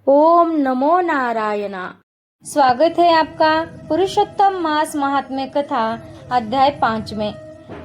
ओम नमो नारायणा। स्वागत है आपका पुरुषोत्तम मास महात्म्य कथा अध्याय 5 में।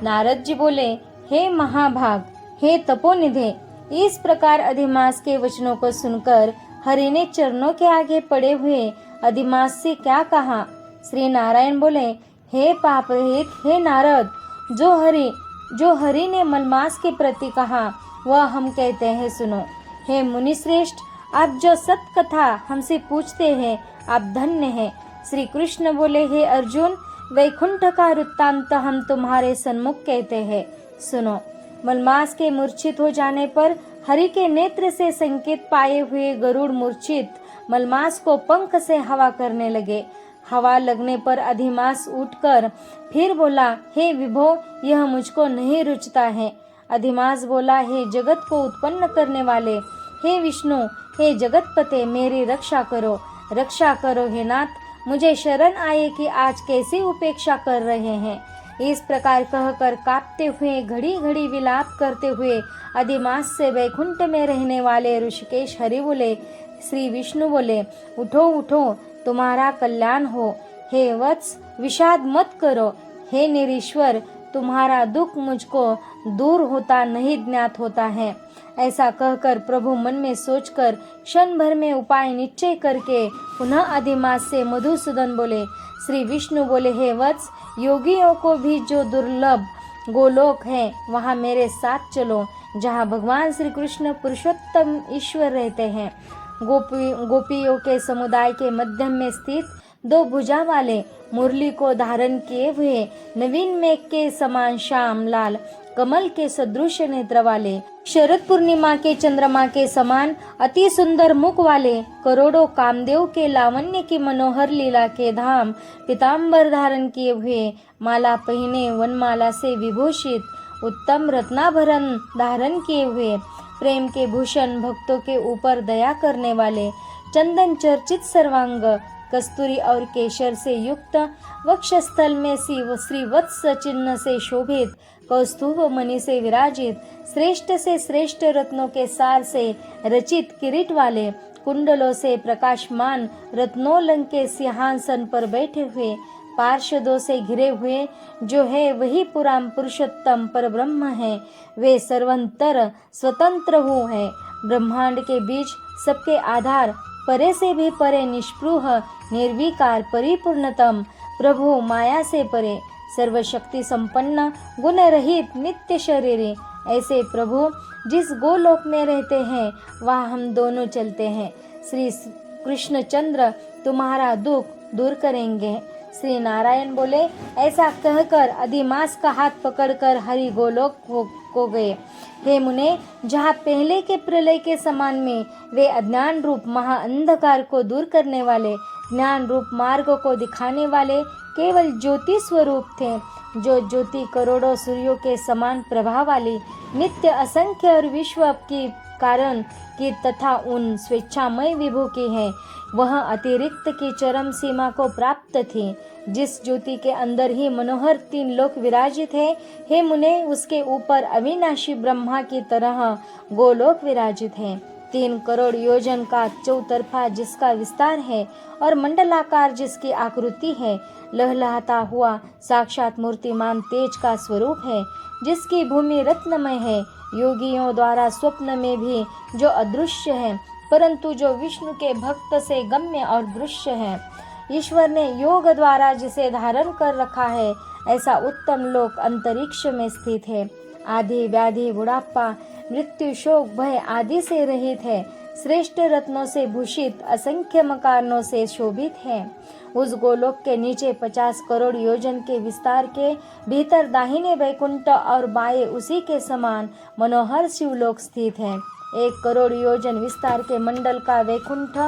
नारद जी बोले, हे महाभाग, हे तपोनिधे, इस प्रकार अधिमास के वचनों को सुनकर हरि ने चरणों के आगे पड़े हुए अधिमास से क्या कहा। श्री नारायण बोले, हे पाप रहित, हे नारद, जो हरि ने मलमास के प्रति कहा वह हम कहते हैं, सुनो। हे मुनि श्रेष्ठ, आप जो सत कथा हमसे पूछते हैं, आप धन्य हैं। श्री कृष्ण बोले, हे अर्जुन, वैकुंठ का वृत्तांत हम तुम्हारे सन्मुख कहते हैं, सुनो। मलमास के मूर्छित हो जाने पर हरि के नेत्र से संकेत पाए हुए गरुड़ मूर्छित मलमास को पंख से हवा करने लगे। हवा लगने पर अधिमास उठकर फिर बोला, हे विभो, यह मुझको नहीं रुचता है। अधिमास बोला, हे जगत को उत्पन्न करने वाले, हे विष्णु, हे जगतपते, मेरी रक्षा करो हे नाथ। मुझे शरण आए कि आज कैसी उपेक्षा कर रहे हैं। इस प्रकार कहकर कांपते हुए घड़ी घड़ी विलाप करते हुए अधिमास से वैकुंठ में रहने वाले ऋषिकेश हरि बोले, श्री विष्णु बोले, उठो उठो, तुम्हारा कल्याण हो। हे वत्स, विषाद मत करो। हे निरीश्वर, तुम्हारा दुख मुझको दूर होता नहीं ज्ञात होता है। ऐसा कहकर प्रभु मन में सोचकर क्षण भर में उपाय निश्चय करके पुनः अधिमास से मधुसूदन बोले, श्री विष्णु बोले, हे वत्स, योगियों को भी जो दुर्लभ गोलोक है वहाँ मेरे साथ चलो, जहाँ भगवान श्री कृष्ण पुरुषोत्तम ईश्वर रहते हैं। गोपियों के समुदाय के मध्य में स्थित दो भुजा वाले, मुरली को धारण किए हुए, नवीन मेघ के समान श्याम लाल, कमल के सदृश नेत्र वाले, शरद पूर्णिमा के चंद्रमा के समान अति सुंदर मुख वाले, करोड़ों कामदेव के लावण्य की मनोहर लीला के धाम, पीताम्बर धारण किए हुए, माला पहने वनमाला से विभूषित, उत्तम रत्नाभरण धारण किए हुए, प्रेम के भूषण, भक्तों के ऊपर दया करने वाले, चंदन चर्चित सर्वांग, कस्तूरी और केशर से युक्त, वक्षस्थल में श्रीवत्स चिन्ह से शोभित, कौस्तुभ मणि से विराजित, श्रेष्ठ से श्रेष्ठ रत्नों के सार से रचित किरीट वाले, कुंडलों से प्रकाशमान, रत्नोलंके सिंहासन पर बैठे हुए, पार्षदों से घिरे हुए, जो है वही पुराण पुरुषोत्तम पर ब्रह्म है। वे सर्वंतर स्वतंत्र हो है, ब्रह्मांड के बीच सबके आधार, परे से भी परे, निष्पृह निर्विकार परिपूर्णतम, प्रभु माया से परे, सर्वशक्ति संपन्न, गुण रहित, नित्य शरीरी, ऐसे प्रभु जिस गोलोक में रहते हैं वहाँ हम दोनों चलते हैं। श्री कृष्णचंद्र तुम्हारा दुख दूर करेंगे। श्री नारायण बोले, ऐसा कहकर अधिमास का हाथ पकड़कर हरि गोलोक को गए। हे मुने, जहाँ पहले के प्रलय के समान में वे अज्ञान रूप महाअंधकार को दूर करने वाले, ज्ञान रूप मार्ग को दिखाने वाले केवल ज्योति स्वरूप थे, जो ज्योति करोड़ों सूर्यों के समान प्रभा वाली, नित्य असंख्य और विश्व की कारण की तथा उन स्वेच्छामय विभु की है, वह अतिरिक्त की चरम सीमा को प्राप्त थी। जिस ज्योति के अंदर ही मनोहर तीन लोक विराजित है, हे मुने, उसके ऊपर अविनाशी ब्रह्मा की तरह गोलोक विराजित है। 3 करोड़ योजन का चौतरफा जिसका विस्तार है और मंडलाकार जिसकी आकृति है, लहलहाता हुआ साक्षात मूर्तिमान तेज का स्वरूप है, जिसकी भूमि रत्नमय है, योगियों द्वारा स्वप्न में भी जो अदृश्य है, परंतु जो विष्णु के भक्त से गम्य और दृश्य है। ईश्वर ने योग द्वारा जिसे धारण कर रखा है, ऐसा उत्तम लोक अंतरिक्ष में स्थित है। आदि व्याधि बुढ़ापा मृत्यु शोक भय आदि से रहित है, श्रेष्ठ रत्नों से भूषित, असंख्य मकानों से शोभित है। उस गोलोक के नीचे 50 करोड़ योजन के विस्तार के भीतर दाहिने वैकुंठ और बाएं उसी के समान मनोहर शिवलोक स्थित है। 1 करोड़ योजन विस्तार के मंडल का वैकुंठ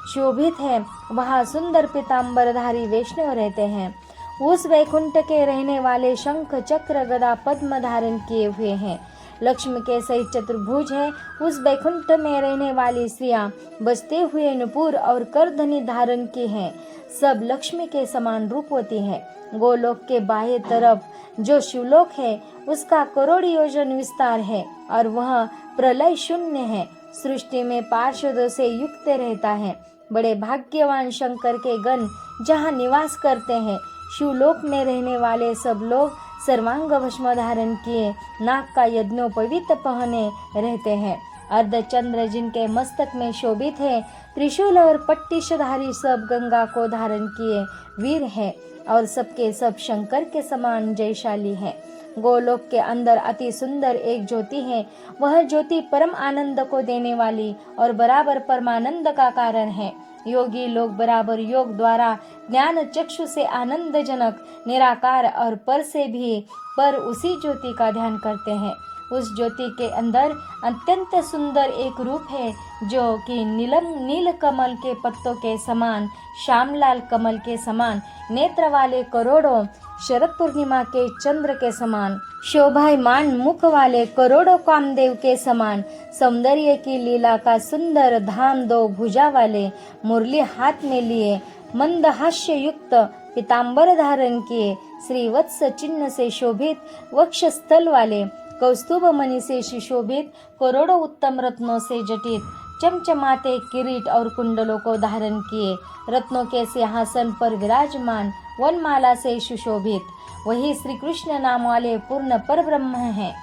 शोभित है, वहाँ सुंदर पीताम्बरधारी वैष्णव रहते हैं। उस वैकुंठ के रहने वाले शंख चक्र गदा पद्म धारण किए हुए हैं, लक्ष्मी के सहित चतुर्भुज है। उस वैकुंठ में रहने वाली स्त्रियां बजते हुए नुपुर और करधनी धारण की हैं, सब लक्ष्मी के समान रूपवती है। गोलोक के बाह्य तरफ जो शिवलोक है, उसका करोड़ योजन विस्तार है और वह प्रलय शून्य है। सृष्टि में पार्षदों से युक्त रहता है। बड़े भाग्यवान शंकर के गण जहाँ निवास करते हैं। शिवलोक में रहने वाले सब लोग सर्वांग भस्म धारण किए नाग का यज्ञोपवीत पहने रहते हैं। अर्धचंद्र जिनके मस्तक में शोभित है, त्रिशूल और पट्टिशधारी सब गंगा को धारण किए वीर है और सबके सब शंकर के समान जयशाली है। गोलोक के अंदर अति सुंदर एक ज्योति है। वह ज्योति परम आनंद को देने वाली और बराबर परमानंद का कारण है। योगी लोग बराबर योग द्वारा ज्ञान चक्षु से आनंदजनक निराकार और पर से भी पर उसी ज्योति का ध्यान करते हैं। उस ज्योति के अंदर अत्यंत सुंदर एक रूप है जो कि नील कमल के पत्तों के समान, श्यामलाल कमल के समान नेत्र वाले करोड़ों शरद पूर्णिमा के चंद्र के समान शोभायमान मुख वाले करोड़ों कामदेव के समान सौंदर्य की लीला का सुंदर धाम, दो भुजा वाले मुरली हाथ में लिए मंद हास्य युक्त पीतांबर धारण किए, श्रीवत्स चिन्ह से शोभित वक्षस्थल वाले कौस्तुभ मणि से सुशोभित करोड़ों उत्तम रत्नों से जटित चमचमाते किरीट और कुंडलों को धारण किए, रत्नों के सिंहासन पर विराजमान वनमाला से सुशोभित वही श्री कृष्ण नाम वाले पूर्ण पर ब्रह्म हैं।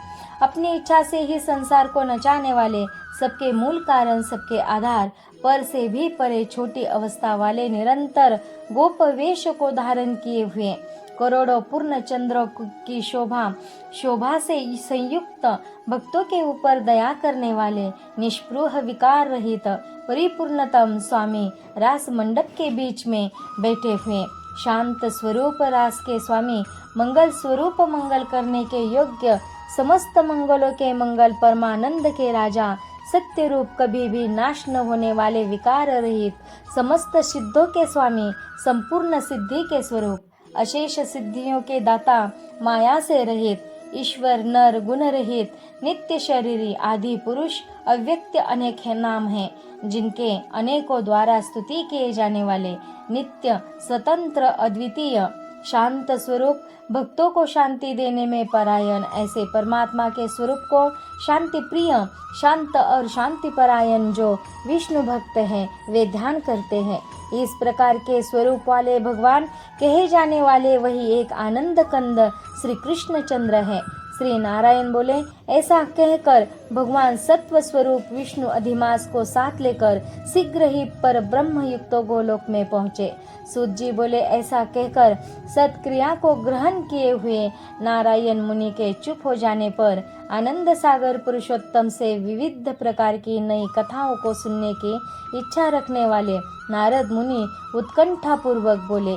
अपनी इच्छा से ही संसार को नचाने वाले, सबके मूल कारण, सबके आधार, पर से भी परे छोटी अवस्था वाले, निरंतर गोप वेश को धारण किए हुए, करोड़ों पूर्ण चंद्रों की शोभा से संयुक्त, भक्तों के ऊपर दया करने वाले, निष्पृह विकार रहित परिपूर्णतम स्वामी रास मंडप के बीच में बैठे हुए, शांत स्वरूप रास के स्वामी, मंगल स्वरूप मंगल करने के योग्य, समस्त मंगलों के मंगल, परमानंद के राजा, सत्य रूप, कभी भी नाश न होने वाले, विकार रहित, समस्त सिद्धों के स्वामी, संपूर्ण सिद्धि के स्वरूप, अशेष सिद्धियों के दाता, माया से रहित, ईश्वर, नर, गुण रहित, नित्य शरीरी, आदि पुरुष, अव्यक्त अनेक नाम हैं जिनके अनेकों द्वारा स्तुति किए जाने वाले, नित्य स्वतंत्र अद्वितीय शांत स्वरूप, भक्तों को शांति देने में परायण, ऐसे परमात्मा के स्वरूप को शांति प्रिय, शांत और शांति परायण जो विष्णु भक्त हैं वे ध्यान करते हैं। इस प्रकार के स्वरूप वाले भगवान कहे जाने वाले वही एक आनंद कंद श्री कृष्ण चंद्र है। श्री नारायण बोले, ऐसा कहकर भगवान सत्व स्वरूप विष्णु अधिमास को साथ लेकर शीघ्र ही पर ब्रह्म युक्त गोलोक में पहुँचे। सूत जी बोले, ऐसा कहकर सत्क्रिया को ग्रहण किए हुए नारायण मुनि के चुप हो जाने पर आनंद सागर पुरुषोत्तम से विविध प्रकार की नई कथाओं को सुनने की इच्छा रखने वाले नारद मुनि उत्कंठा पूर्वक बोले।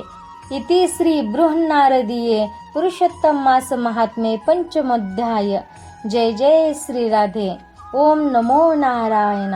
इति श्री बृहन्नारदीये पुरुषोत्तम मास महात्म्ये पंचमोध्याय। जय जय श्री राधे। ओम नमो नारायण।